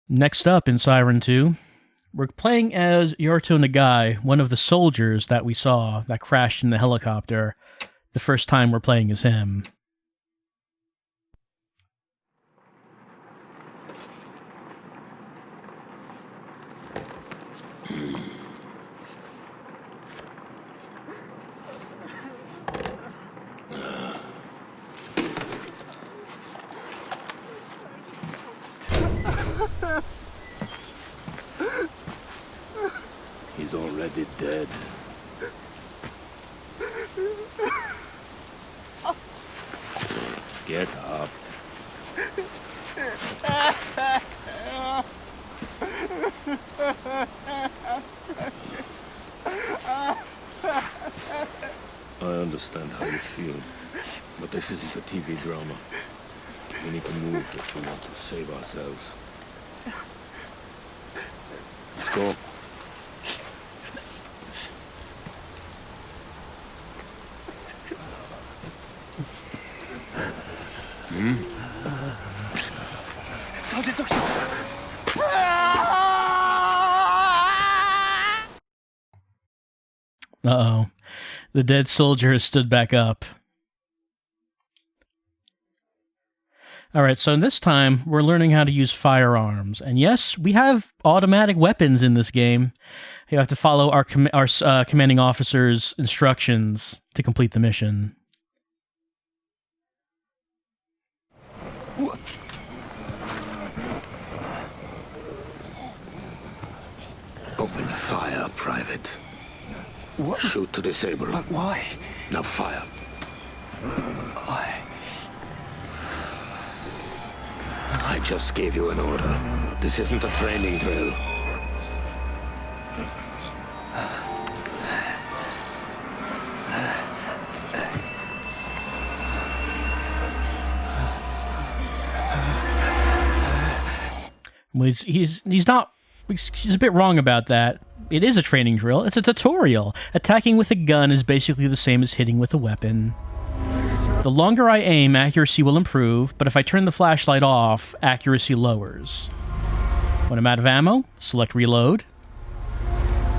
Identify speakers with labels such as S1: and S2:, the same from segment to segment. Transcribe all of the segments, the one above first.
S1: Next up in Siren 2, we're playing as Yorito Nagai, one of the soldiers that we saw that crashed in the helicopter. The first time we're playing as him.
S2: He's already dead. Get up. I understand how you feel, but this isn't a TV drama. We need to move if we want to save ourselves. Let's go.
S1: Uh-oh. The dead soldier has stood back up. Alright, so this time, we're learning how to use firearms. And yes, we have automatic weapons in this game. You have to follow our commanding officer's instructions to complete the mission.
S2: Open fire, Private.
S3: What?
S2: Shoot to disable.
S3: But why?
S2: Now fire. I just gave you an order. This isn't a training drill.
S1: Well, he's a bit wrong about that. It is a training drill. It's a tutorial. Attacking with a gun is basically the same as hitting with a weapon. The longer I aim, accuracy will improve, but if I turn the flashlight off, accuracy lowers. When I'm out of ammo, select reload.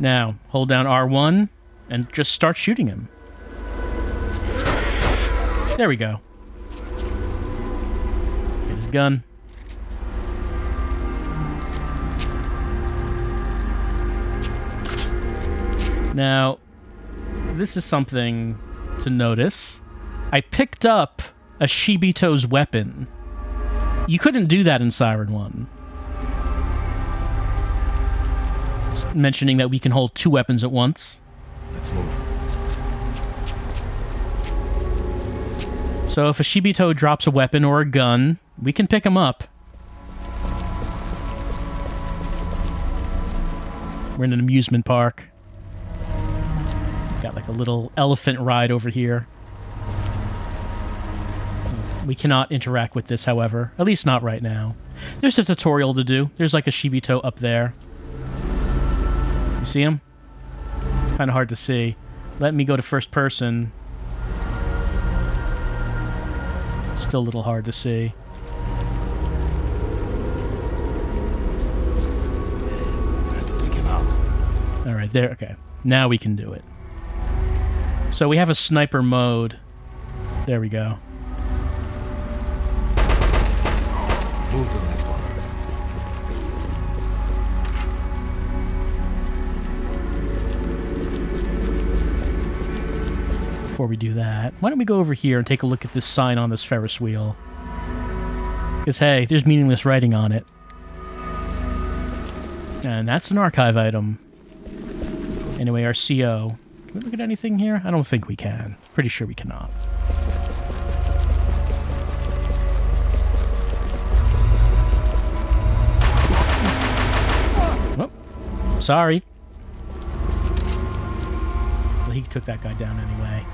S1: Now, hold down R1 and just start shooting him. There we go. Get his gun. Now, this is something to notice. I picked up a Shibito's weapon. You couldn't do that in Siren 1. It's mentioning that we can hold two weapons at once.
S2: Let's move.
S1: So if a Shibito drops a weapon or a gun, we can pick him up. We're in an amusement park. Got like a little elephant ride over here. We cannot interact with this, however. At least not right now. There's a tutorial to do. There's like a Shibito up there. You see him? It's kind of hard to see. Let me go to first person. Still a little hard to see.
S2: I had to take him out.
S1: Alright, there. Okay. Now we can do it. So we have a sniper mode. There we go.
S2: Move to the next one.
S1: Before we do that, why don't we go over here and take a look at this sign on this Ferris wheel? Because, hey, there's meaningless writing on it. And that's an archive item. Anyway, our CO. Can we look at anything here? I don't think we can. Pretty sure we cannot. Oh, sorry. Well, he took that guy down anyway.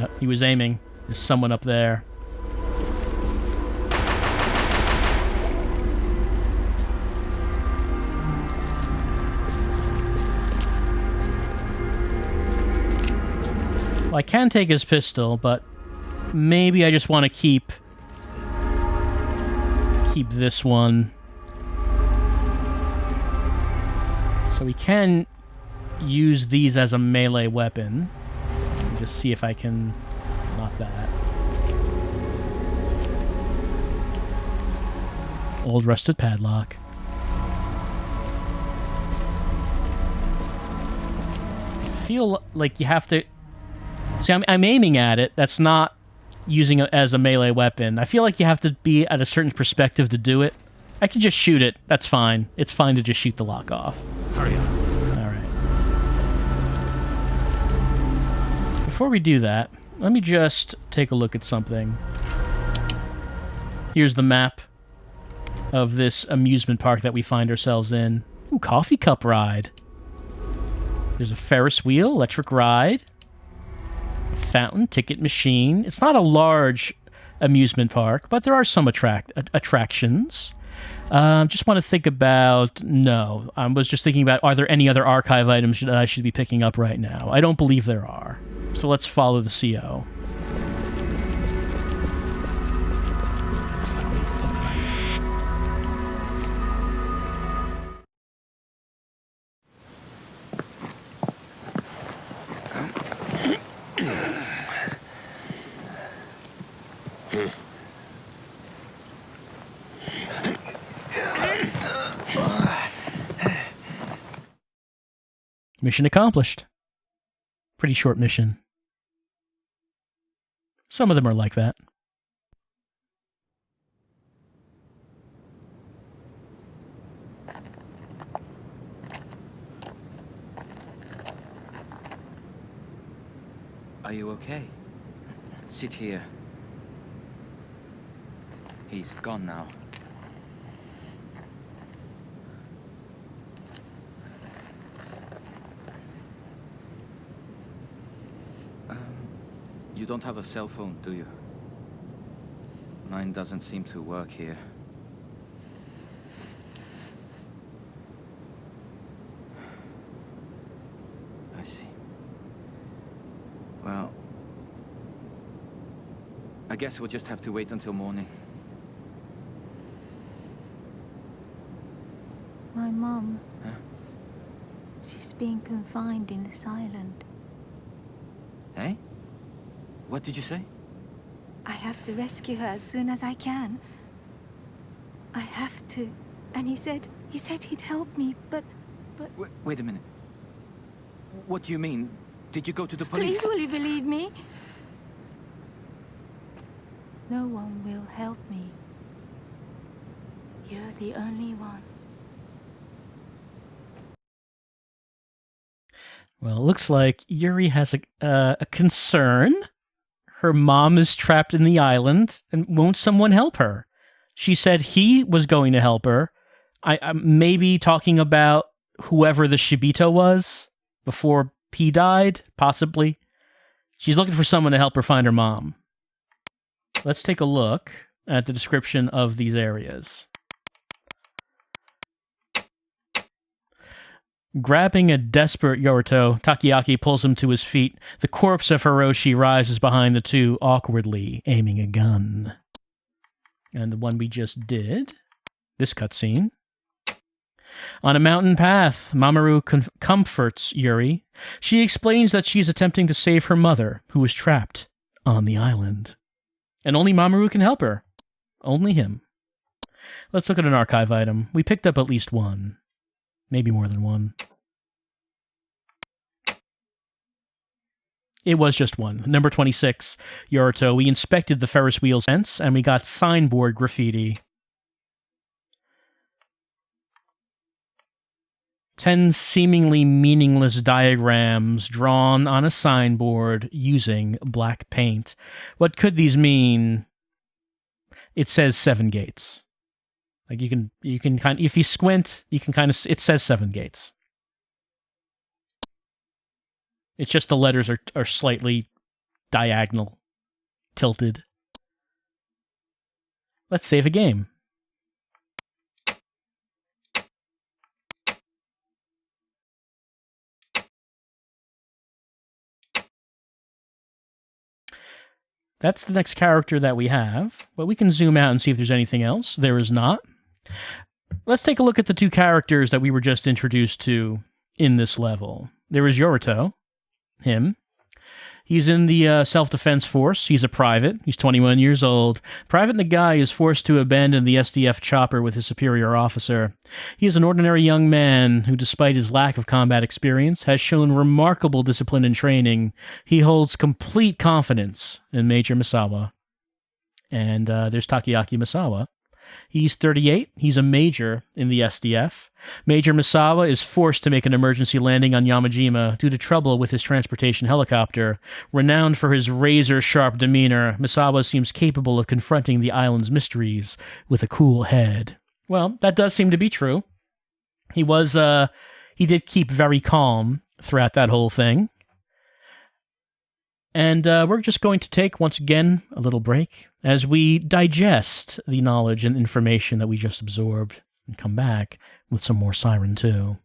S1: Oh, he was aiming. There's someone up there. Well, I can take his pistol, but Maybe I just want to keep this one. So we can use these as a melee weapon. Just see if I can... Not that. Old rusted padlock. Feel like you have to... See, I'm aiming at it. That's not using it as a melee weapon. I feel like you have to be at a certain perspective to do it. I can just shoot it. That's fine. It's fine to just shoot the lock off.
S2: Hurry up.
S1: All right. Before we do that, let me just take a look at something. Here's the map of this amusement park that we find ourselves in. Ooh, coffee cup ride. There's a Ferris wheel, electric ride, a fountain, ticket machine. It's not a large amusement park, but there are some attractions. Just want to think about... No, I was just thinking about, are there any other archive items that I should be picking up right now? I don't believe there are. So let's follow the CO. Mission accomplished. Pretty short mission. Some of them are like that.
S3: Are you okay? Sit here. He's gone now. You don't have a cell phone, do you? Mine doesn't seem to work here. I see. Well, I guess we'll just have to wait until morning.
S4: My mom.
S3: Huh?
S4: She's being confined in this island.
S3: Eh? What did you say?
S4: I have to rescue her as soon as I can. I have to. And he said he'd help me, but...
S3: Wait a minute. What do you mean? Did you go to the police?
S4: Please, will you believe me? No one will help me. You're the only one.
S1: Well, it looks like Yuri has a concern. Her mom is trapped in the island, and won't someone help her? She said he was going to help her. I'm maybe talking about whoever the Shibito was before P died, possibly. She's looking for someone to help her find her mom. Let's take a look at the description of these areas. Grabbing a desperate Yorito, Takoyaki pulls him to his feet. The corpse of Hiroshi rises behind the two, awkwardly aiming a gun. And the one we just did, this cutscene. On a mountain path, Mamoru comforts Yuri. She explains that she is attempting to save her mother, who is trapped on the island. And only Mamoru can help her. Only him. Let's look at an archive item. We picked up at least one. Maybe more than one. It was just one. Number 26, Yorito. We inspected the Ferris wheel fence, and we got signboard graffiti. 10 seemingly meaningless diagrams drawn on a signboard using black paint. What could these mean? It says 7 gates. Like you can kind of, if you squint, you can kind of, it says 7 gates. It's just the letters are slightly diagonal, tilted. Let's save a game. That's the next character that we have, but we can zoom out and see if there's anything else. There is not. Let's take a look at the 2 characters that we were just introduced to in this level. There is Yorito, him. He's in the self-defense force. He's a private. He's 21 years old. Private Nagai is forced to abandon the SDF chopper with his superior officer. He is an ordinary young man who, despite his lack of combat experience, has shown remarkable discipline and training. He holds complete confidence in Major Misawa. And there's Takeaki Misawa. He's 38. He's a major in the SDF. Major Misawa is forced to make an emergency landing on Yamajima due to trouble with his transportation helicopter. Renowned for his razor-sharp demeanor, Misawa seems capable of confronting the island's mysteries with a cool head. Well, that does seem to be true. He did keep very calm throughout that whole thing. And we're just going to take, once again, a little break as we digest the knowledge and information that we just absorbed and come back with some more Siren 2.